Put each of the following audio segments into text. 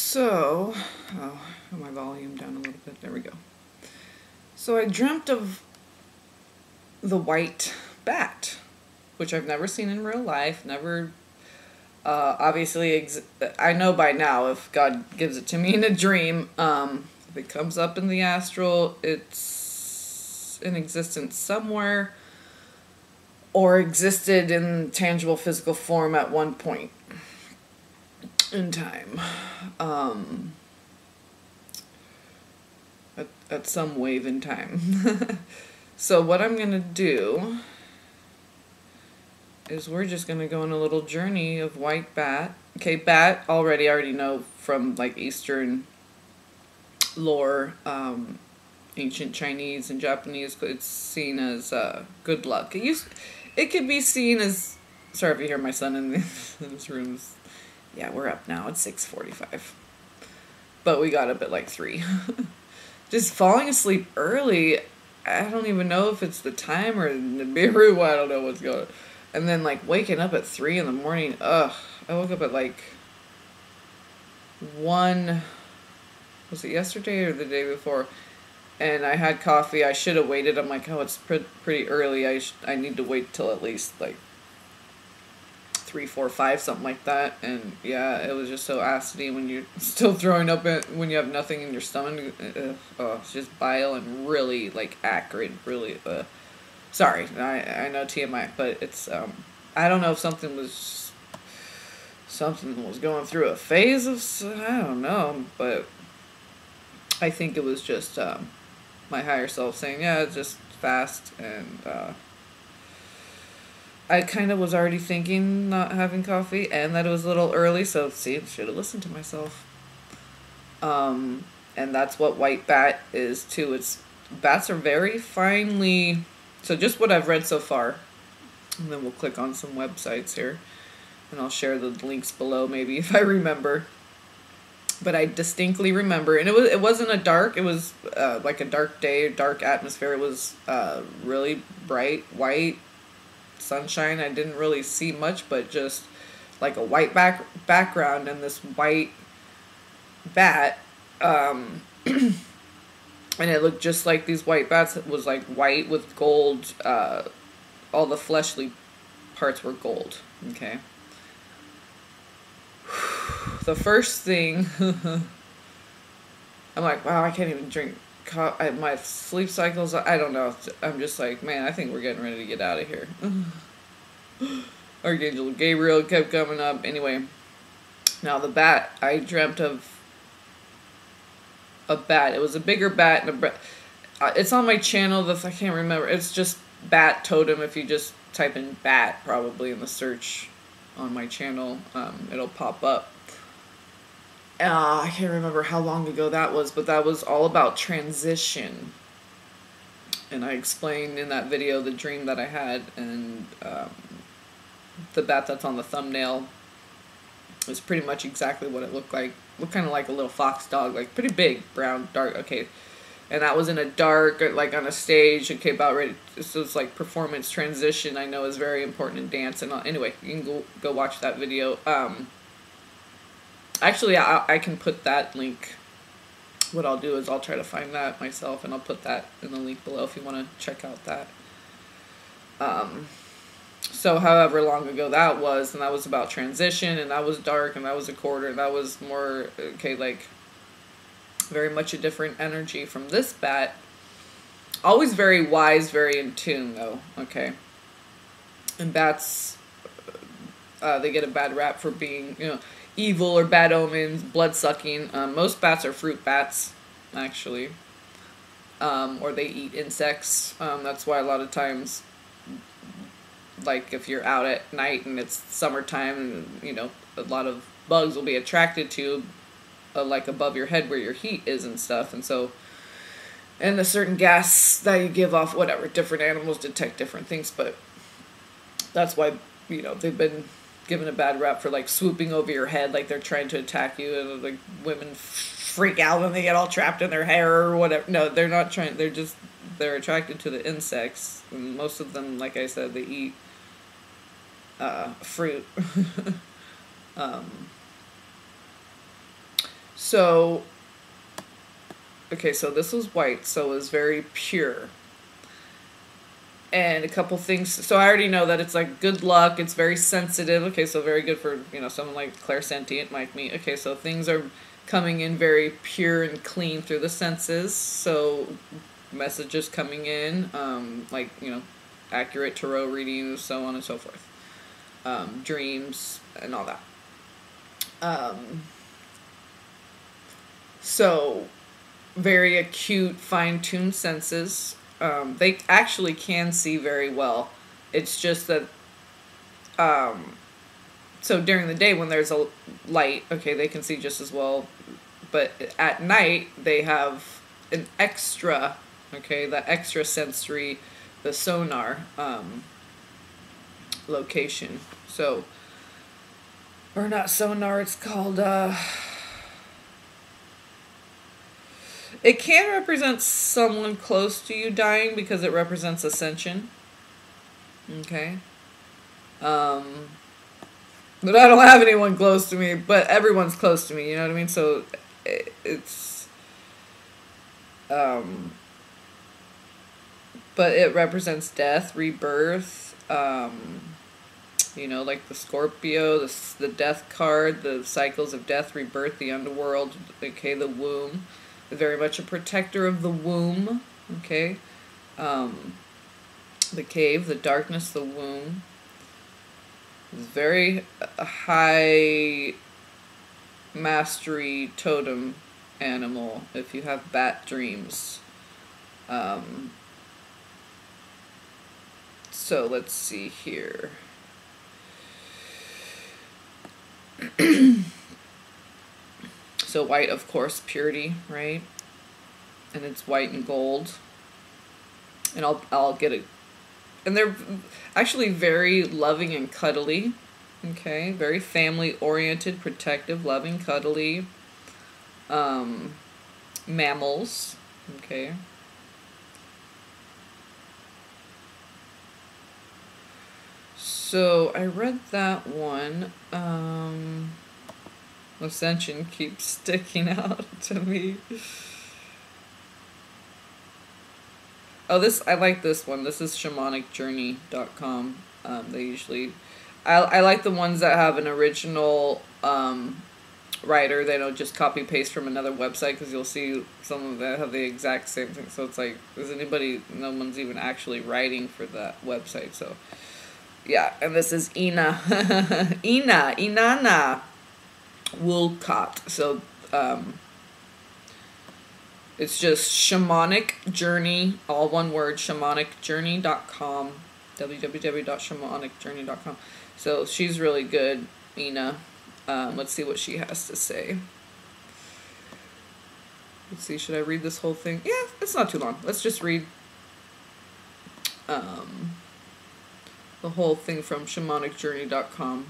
So, oh, put my volume down a little bit. There we go. So I dreamt of the white bat, which I've never seen in real life. Never, obviously, I know by now if God gives it to me in a dream, if it comes up in the astral, it's in existence somewhere, or existed in tangible physical form at one point in time. At some wave in time. So what I'm going to do is we're just going to go on a little journey of white bat. Okay, bat, I already know from like Eastern lore, ancient Chinese and Japanese, it's seen as good luck. It could be seen as, sorry if you hear my son in this room. Yeah, we're up now. It's 6:45. But we got up at like 3. Just falling asleep early, I don't even know if it's the time or the Nibiru, I don't know what's going on. And then like waking up at 3 in the morning, I woke up at like 1, was it yesterday or the day before? And I had coffee. I should have waited. I'm like, oh, it's pretty early. I need to wait till at least like 3, 4, 5, something like that. And yeah, it was just so acidy when you're still throwing up when you have nothing in your stomach. It's just bile and really like acrid, really. Sorry, I know TMI, but it's I don't know if something was going through a phase of, I don't know, but I think it was just my higher self saying, yeah, just fast. And I kind of was already thinking not having coffee and that it was a little early, so see, should have listened to myself. And that's what white bat is too. Bats are very finely, so just what I've read so far, and then we'll click on some websites here, and I'll share the links below maybe if I remember. But I distinctly remember, and it wasn't a dark, it was like a dark day, dark atmosphere. It was really bright white sunshine. I didn't really see much, but just like a white background and this white bat, and it looked just like these white bats. It was like white with gold, all the fleshly parts were gold. Okay. The first thing, I'm like, wow, I can't even drink coffee. My sleep cycles, I don't know. I'm just like, man, I think we're getting ready to get out of here. Archangel Gabriel kept coming up. Anyway, now the bat, I dreamt of a bat. It was a bigger bat. And it's on my channel. I can't remember. It's just bat totem. If you just type in bat, probably in the search on my channel, it'll pop up. I can't remember how long ago that was, but that was all about transition. And I explained in that video the dream that I had, and the bat that's on the thumbnail was pretty much exactly what it looked like. Looked kind of like a little fox dog, like pretty big, brown, dark, okay. And that was in a dark, like on a stage, okay, about ready. So it's like performance transition, I know is very important in dance. And anyway, you can go watch that video. Actually, I can put that link. What I'll do is I'll try to find that myself, and I'll put that in the link below if you want to check out that. So however long ago that was, and that was about transition, and that was dark, and that was a quarter, and that was more, okay, like, very much a different energy from this bat. Always very wise, very in tune, though, okay? And bats, they get a bad rap for being, evil or bad omens, blood-sucking. Most bats are fruit bats, actually. Or they eat insects. That's why a lot of times, like if you're out at night and it's summertime, and, a lot of bugs will be attracted to, like above your head where your heat is and stuff. And so, and a certain gas that you give off, whatever, different animals detect different things, but that's why, they've been given a bad rap for like swooping over your head like they're trying to attack you, and like women freak out when they get all trapped in their hair or whatever. No, they're not trying, they're attracted to the insects, and most of them, like I said, they eat fruit. So, okay, so this was white, so it was very pure. And a couple things, so I already know that it's like good luck, it's very sensitive. Okay, so very good for, you know, someone like clairsentient like me. Okay, so things are coming in very pure and clean through the senses. So messages coming in, like, you know, accurate tarot readings, so on and so forth. Dreams and all that. So very acute, fine-tuned senses. They actually can see very well. It's just that, so during the day when there's a light, okay, they can see just as well. But at night, they have an extra, okay, the extra sensory, the sonar, location. So, or not sonar, it's called, it can represent someone close to you dying because it represents ascension. Okay. But I don't have anyone close to me, but everyone's close to me, you know what I mean? So it's, but it represents death, rebirth, you know, like the Scorpio, the death card, the cycles of death, rebirth, the underworld, okay, the womb. Very much a protector of the womb, okay? The cave, the darkness, the womb. It's very high mastery totem animal if you have bat dreams. So let's see here. So white, of course, purity, right? And it's white and gold. And I'll get it. And they're actually very loving and cuddly. Okay, very family-oriented, protective, loving, cuddly. Mammals. Okay. So I read that one. Ascension keeps sticking out to me. Oh, I like this one. This is shamanicjourney.com. They usually, I like the ones that have an original writer. They don't just copy paste from another website, because you'll see some of them have the exact same thing. So it's like, no one's even actually writing for that website. So yeah, and this is Inanna Woolcott. So it's just Shamanic Journey, all one word, shamanicjourney.com, www.shamanicjourney.com. So she's really good, Ina. Let's see what she has to say. Let's see, should I read this whole thing? Yeah, it's not too long. Let's just read the whole thing from shamanicjourney.com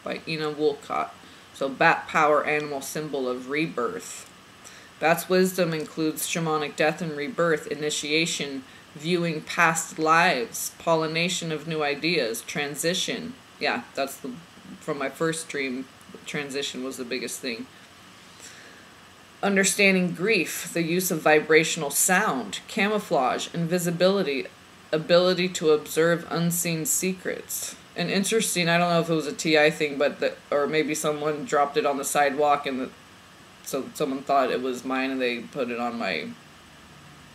by Ina Woolcott. So, bat power, animal symbol of rebirth. Bat's wisdom includes shamanic death and rebirth, initiation, viewing past lives, pollination of new ideas, transition. Yeah, that's from my first dream, transition was the biggest thing. Understanding grief, the use of vibrational sound, camouflage, invisibility, ability to observe unseen secrets. And interesting, I don't know if it was a TI thing, but or maybe someone dropped it on the sidewalk, and so someone thought it was mine, and they put it on my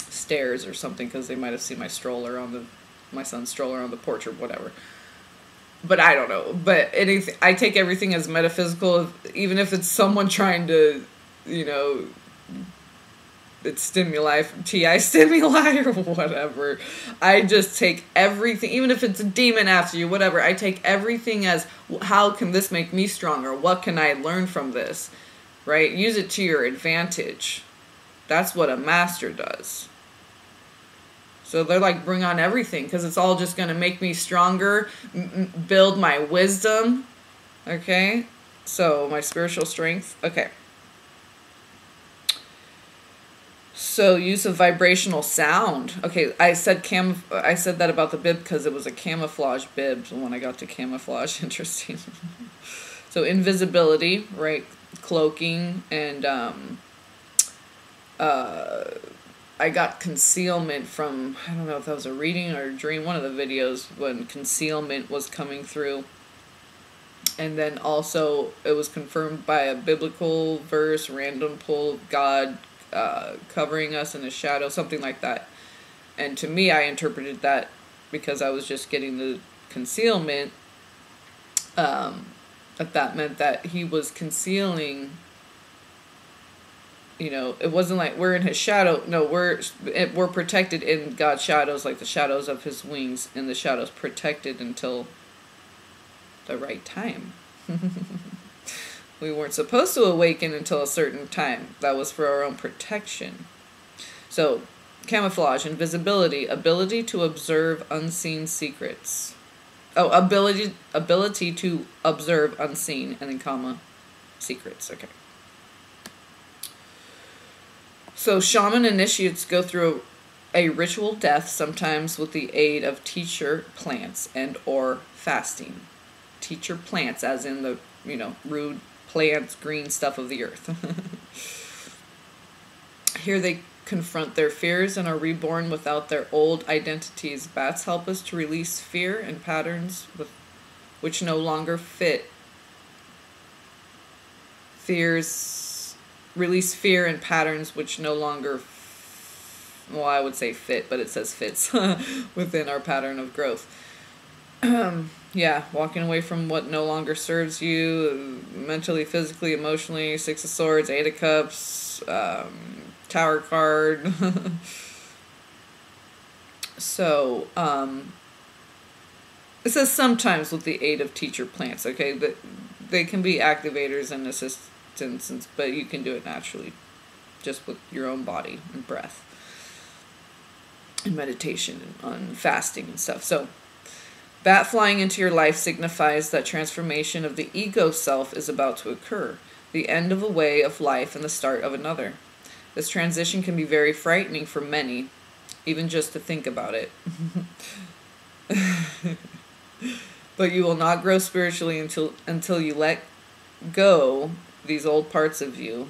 stairs or something, because they might have seen my son's stroller on the porch or whatever. But I don't know. But I take everything as metaphysical, even if it's someone trying to, you know, it's stimuli, TI stimuli or whatever. I just take everything, even if it's a demon after you, whatever, I take everything as, how can this make me stronger? What can I learn from this? Right? Use it to your advantage. That's what a master does. So they're like, bring on everything, because it's all just going to make me stronger, build my wisdom. Okay? So my spiritual strength. Okay. So use of vibrational sound. Okay, I said that about the bib because it was a camouflage bib when I got to camouflage. Interesting. So invisibility, right? cloaking, and I got concealment from, I don't know if that was a reading or a dream, one of the videos when concealment was coming through. And then also it was confirmed by a biblical verse, random pull, God covering us in his shadow, something like that. And to me, I interpreted that because I was just getting the concealment, that meant that he was concealing. You know, it wasn't like we're in his shadow. No, we're protected in God's shadows, like the shadows of his wings, and the shadows protected until the right time. We weren't supposed to awaken until a certain time. That was for our own protection. So, camouflage, invisibility, ability to observe unseen secrets. Oh, ability to observe unseen, and then comma, secrets. Okay. So shaman initiates go through a ritual death, sometimes with the aid of teacher plants and or fasting. Teacher plants, as in the, you know, rude plants, green stuff of the earth. Here they confront their fears and are reborn without their old identities. Bats help us to release fear and patterns which no longer fit. Release fear and patterns which no longer, well, I would say fit, but it says fits within our pattern of growth. Yeah, walking away from what no longer serves you, mentally, physically, emotionally. Six of Swords, Eight of Cups, Tower card. So, it says sometimes with the aid of teacher plants, okay? That they can be activators and assistants, but you can do it naturally, just with your own body and breath and meditation and on fasting and stuff. So, bat flying into your life signifies that transformation of the ego self is about to occur, the end of a way of life and the start of another. This transition can be very frightening for many, even just to think about it. But you will not grow spiritually until you let go these old parts of you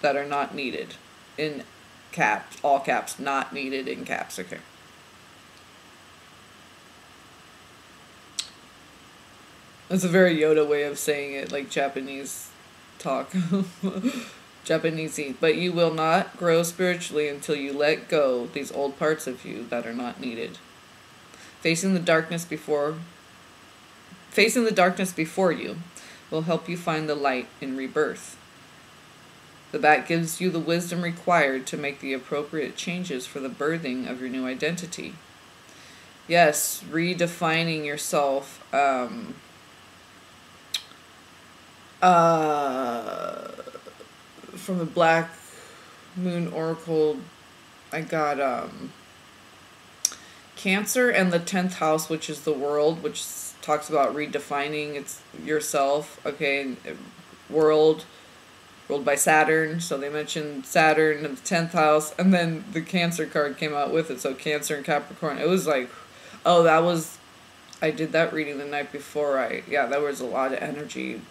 that are not needed. In caps, all caps, not needed in caps, okay. That's a very Yoda way of saying it, like Japanese talk. Japanesey. But you will not grow spiritually until you let go these old parts of you that are not needed. Facing the darkness before you will help you find the light in rebirth. The bat gives you the wisdom required to make the appropriate changes for the birthing of your new identity. Yes, redefining yourself. From the Black Moon Oracle, I got Cancer and the 10th house, which is the world, which talks about redefining yourself. Okay, world by Saturn. So they mentioned Saturn in the 10th house, and then the Cancer card came out with it. So Cancer and Capricorn. It was like, oh, I did that reading the night before. There was a lot of energy,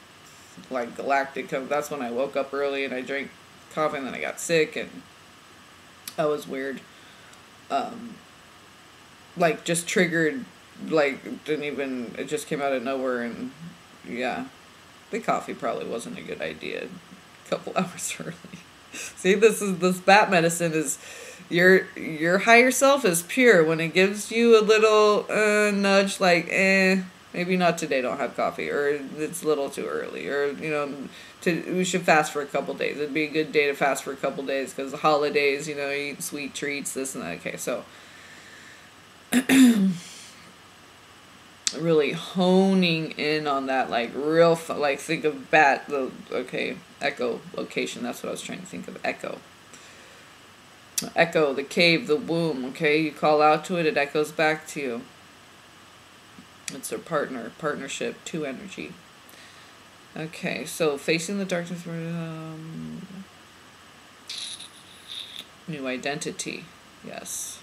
like galactic. That's when I woke up early and I drank coffee, and then I got sick, and that was weird. Like just triggered, like it just came out of nowhere, and yeah, the coffee probably wasn't a good idea a couple hours early. See, this bat medicine is, your higher self is pure when it gives you a little nudge, like maybe not today, don't have coffee, or it's a little too early, or we should fast for a couple days. It'd be a good day to fast for a couple days because the holidays, you eat sweet treats, this and that. Okay, so really honing in on that, like real like think of bat, echo location. That's what I was trying to think of. Echo, the cave, the womb. Okay, you call out to it, it echoes back to you. It's a partnership, two energy. Okay, so facing the darkness, new identity. Yes.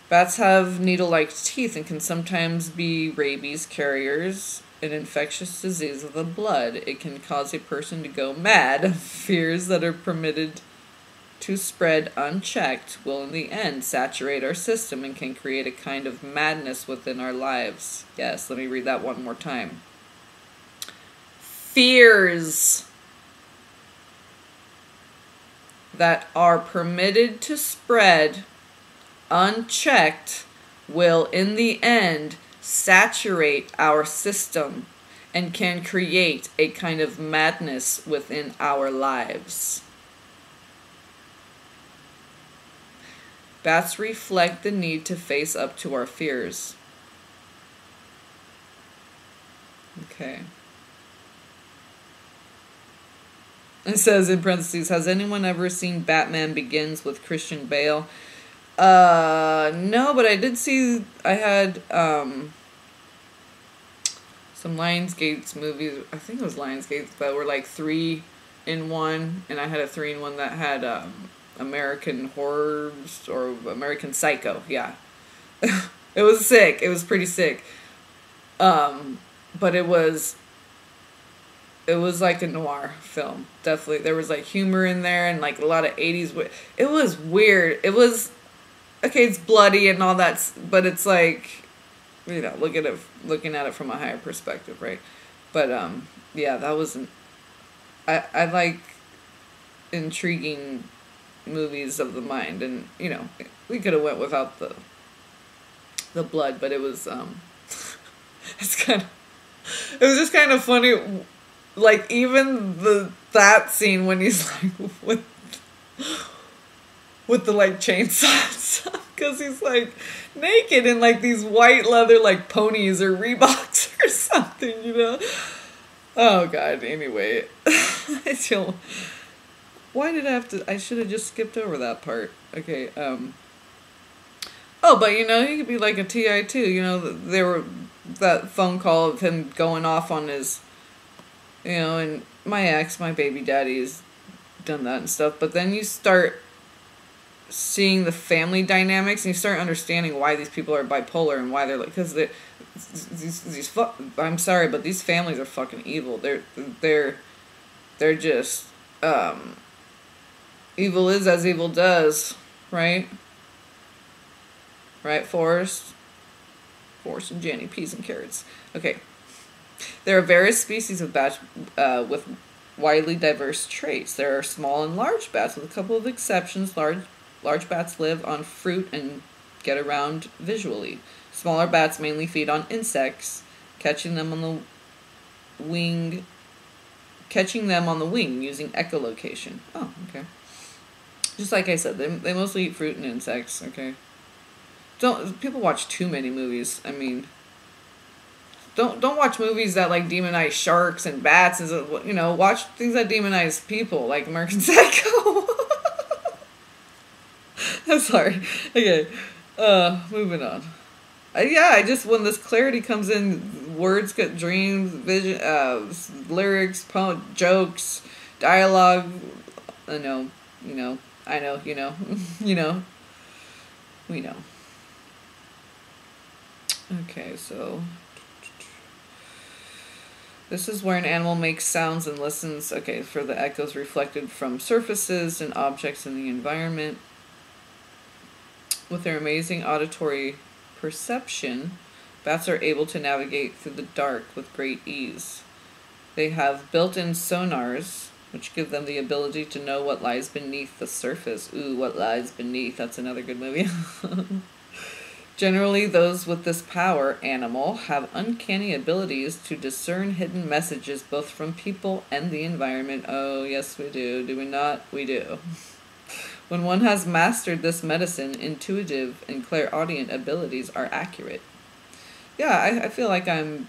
Bats have needle-like teeth and can sometimes be rabies carriers. an infectious disease of the blood. It can cause a person to go mad. Fears that are permitted to spread unchecked will in the end saturate our system and can create a kind of madness within our lives. Yes, let me read that one more time. Fears that are permitted to spread unchecked will in the end saturate our system and can create a kind of madness within our lives. Bats reflect the need to face up to our fears. Okay. It says in parentheses, has anyone ever seen Batman Begins with Christian Bale? No, but I did see, I had, some Lionsgate movies, I think it was Lionsgate, that were like 3 in 1, and I had a 3 in 1 that had, American Horror, or American Psycho, yeah. It was sick, it was pretty sick. But it was like a noir film, definitely. There was like humor in there and like a lot of 80s. It was weird. It was, okay, it's bloody and all that, but it's like, you know, looking at it from a higher perspective, right? But yeah, that wasn't. I like intriguing movies of the mind, and you know, we could have went without the blood, but it was it was just kind of funny. Like, even that scene when he's like with the like chainsaws, because he's like naked in like these white leather like ponies or Reeboks or something, you know. Oh god, anyway. Why did I have to, I should have just skipped over that part. Okay, oh, but you know, he could be like a TI too, you know. There were that phone call of him going off on his, you know, and my ex, my baby daddy, has done that and stuff. But then you start seeing the family dynamics, and you start understanding why these people are bipolar and why they're like, because I'm sorry, but these families are fucking evil. They're just evil is as evil does, right? Right, Forrest and Jenny, peas and carrots. Okay. There are various species of bats with widely diverse traits. There are small and large bats, with a couple of exceptions. Large bats live on fruit and get around visually. Smaller bats mainly feed on insects, catching them on the wing using echolocation. Oh, okay. Just like I said, they mostly eat fruit and insects, okay? People watch too many movies. I mean, don't watch movies that like demonize sharks and bats, and you know, watch things that demonize people, like American Psycho. I'm sorry. Okay, moving on. Yeah, I just, when this clarity comes in, words get dreams, vision, lyrics, jokes, dialogue. I know, you know, you know, we know. Okay, so this is where an animal makes sounds and listens, okay, for the echoes reflected from surfaces and objects in the environment. With their amazing auditory perception, bats are able to navigate through the dark with great ease. They have built-in sonars, which give them the ability to know what lies beneath the surface. Ooh, What Lies Beneath, that's another good movie. Generally, those with this power animal have uncanny abilities to discern hidden messages both from people and the environment. Oh, yes, we do. Do we not? We do. When one has mastered this medicine, intuitive and clairaudient abilities are accurate. Yeah, I feel like I'm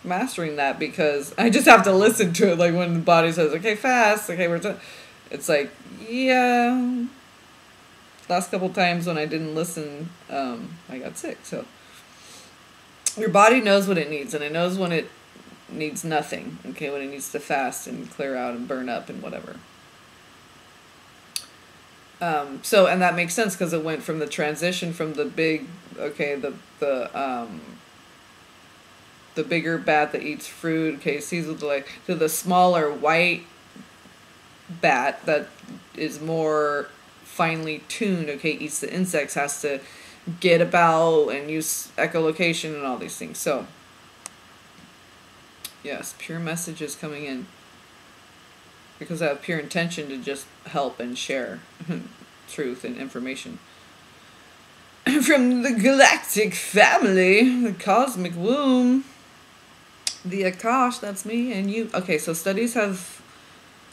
mastering that because I just have to listen to it. Like when the body says, okay, fast, okay, we're done. It's like, yeah. Last couple times when I didn't listen, I got sick. So your body knows what it needs, and it knows when it needs nothing. Okay, when it needs to fast and clear out and burn up and whatever. So, and that makes sense because it went from the transition from the big, okay, the the bigger bat that eats fruit, okay, sees with the like, to the smaller white bat that is more finely tuned, okay, eats the insects, has to get about and use echolocation and all these things. So, yes, pure messages coming in. Because I have pure intention to just help and share truth and information. From the galactic family, the cosmic womb, the Akash, that's me and you. Okay, so studies have...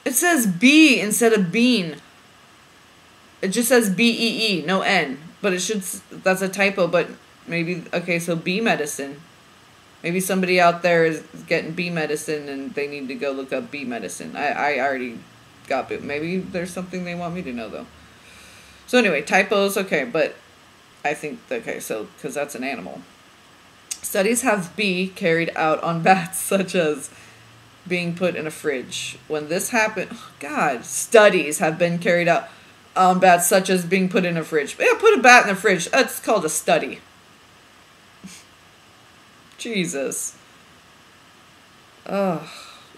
It says B instead of bean. It just says B-E-E, no N. But it should... That's a typo, but maybe... Okay, so bee medicine. Maybe somebody out there is getting bee medicine and they need to go look up bee medicine. I already got it. Maybe there's something they want me to know, though. So anyway, typos, okay, but I think, okay, so, because that's an animal. Studies have bee carried out on bats, such as being put in a fridge. When this happened, oh God, studies have been carried out on bats, such as being put in a fridge. Yeah, put a bat in a fridge. That's called a study. Jesus. Ugh.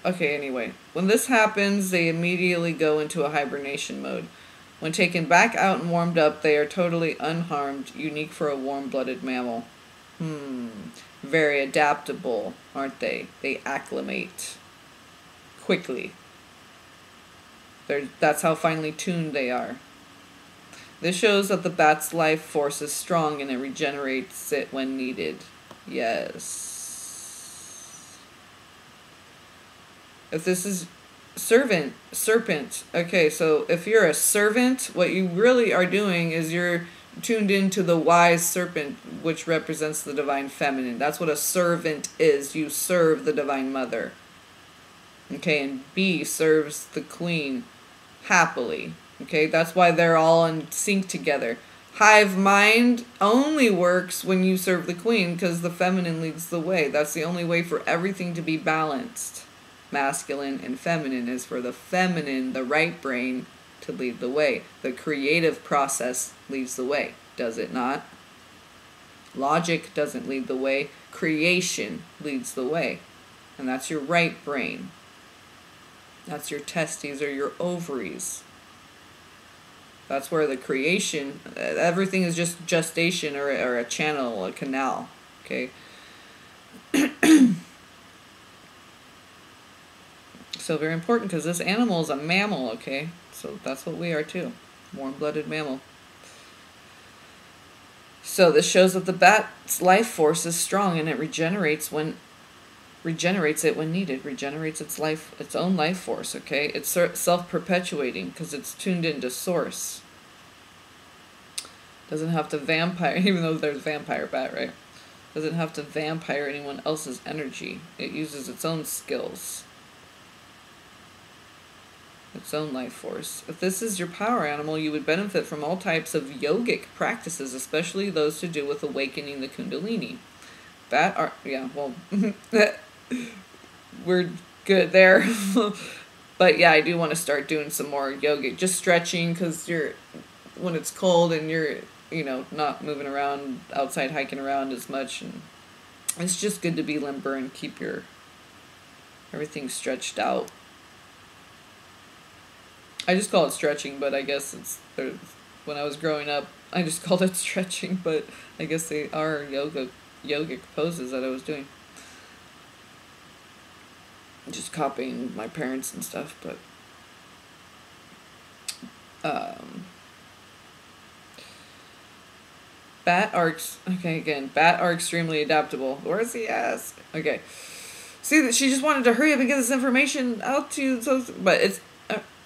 Okay, anyway. When this happens, they immediately go into a hibernation mode. When taken back out and warmed up, they are totally unharmed, unique for a warm-blooded mammal. Very adaptable, aren't they? They acclimate quickly. That's how finely tuned they are. This shows that the bat's life force is strong and it regenerates it when needed. Yes. If this is serpent. Okay, so if you're a servant, what you really are doing is you're tuned into the wise serpent, which represents the divine feminine. That's what a servant is. You serve the divine mother. Okay, and B serves the queen happily. Okay, that's why they're all in sync together. Hive mind only works when you serve the queen because the feminine leads the way. That's the only way for everything to be balanced. Masculine and feminine is for the feminine, the right brain, to lead the way. The creative process leads the way, does it not? Logic doesn't lead the way. Creation leads the way. And that's your right brain. That's your testes or your ovaries. That's where the creation, everything is just gestation or a channel, a canal, okay? So very important because this animal is a mammal, okay? So that's what we are too, warm-blooded mammal. So this shows that the bat's life force is strong and it regenerates it when needed. Regenerates its own life force, okay? It's self-perpetuating because it's tuned into source. Doesn't have to vampire, even though there's vampire bat, right? Doesn't have to vampire anyone else's energy. It uses its own skills. Its own life force. If this is your power animal, you would benefit from all types of yogic practices, especially those to do with awakening the kundalini. We're good there. But yeah, I do want to start doing some more yogic. Just stretching because when it's cold and you're, not moving around outside, hiking around as much. And it's just good to be limber and keep everything stretched out. I just call it stretching, but I guess when I was growing up, I just called it stretching, but I guess they are yogic poses that I was doing. Just copying my parents and stuff, but bat are extremely adaptable. Where's the ass? Okay. See that she just wanted to hurry up and get this information out to you, but it's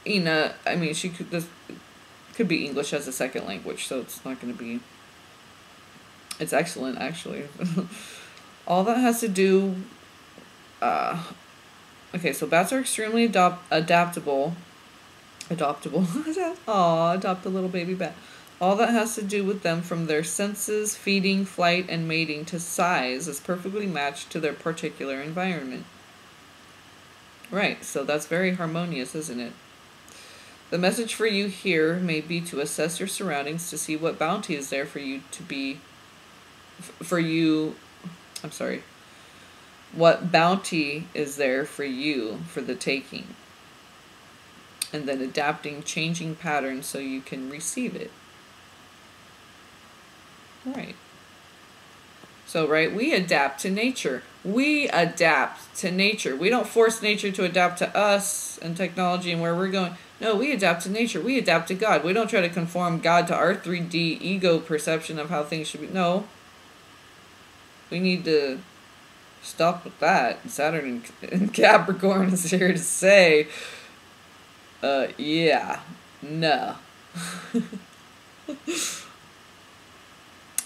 Ina, I mean, this could be English as a second language, so it's not going to be... It's excellent, actually. All that has to do... okay, so bats are extremely adaptable. Aw, adopt a little baby bat. All that has to do with them, from their senses, feeding, flight, and mating to size, is perfectly matched to their particular environment. Right, so that's very harmonious, isn't it? The message for you here may be to assess your surroundings to see what bounty is there for you What bounty is there for you for the taking? And then adapting changing patterns so you can receive it. Right. So, right, we adapt to nature. We adapt to nature. We don't force nature to adapt to us and technology and where we're going. No, we adapt to nature. We adapt to God. We don't try to conform God to our 3D ego perception of how things should be. No. We need to stop with that. Saturn in Capricorn is here to say, yeah, no.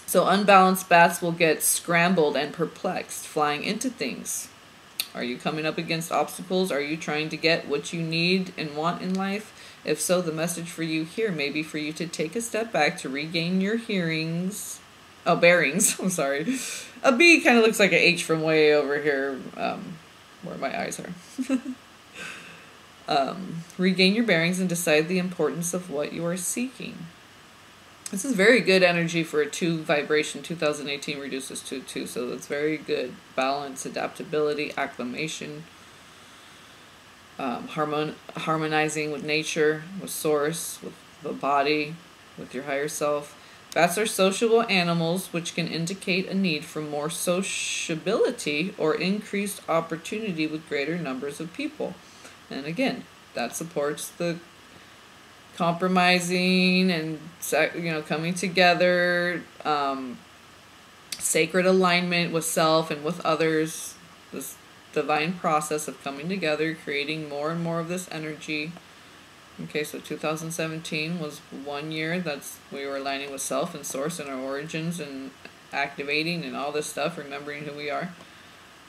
So unbalanced bats will get scrambled and perplexed, flying into things. Are you coming up against obstacles? Are you trying to get what you need and want in life? If so, the message for you here may be for you to take a step back to regain your bearings. I'm sorry. A B kind of looks like an H from way over here, where my eyes are. Regain your bearings and decide the importance of what you are seeking. This is very good energy for a 2 vibration. 2018 reduces to 2, so that's very good. Balance, adaptability, acclimation, harmonizing with nature, with source, with the body, with your higher self. Bats are sociable animals, which can indicate a need for more sociability or increased opportunity with greater numbers of people. And again, that supports the compromising and, coming together, sacred alignment with self and with others, this divine process of coming together, creating more and more of this energy. Okay, so 2017 was 1 year we were aligning with self and source and our origins and activating and all this stuff, remembering who we are,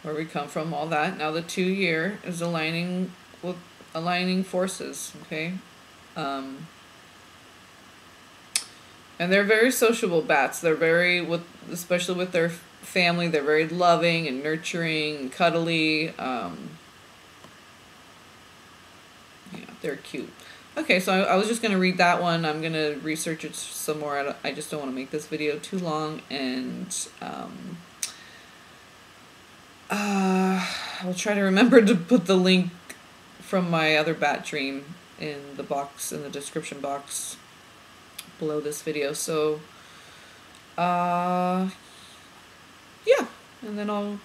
where we come from, all that. Now the 2 year is aligning forces, okay? And they're very sociable bats. They're very, especially with their family, they're very loving and nurturing and cuddly. Yeah, they're cute. Okay, so I was just going to read that one. I'm going to research it some more. I just don't want to make this video too long. And I'll try to remember to put the link from my other bat dream in the box, in the description box below this video. So yeah, and then I'll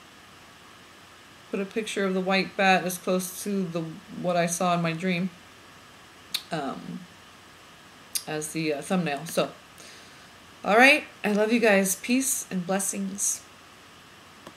put a picture of the white bat as close to what I saw in my dream as the thumbnail. So all right, I love you guys. Peace and blessings.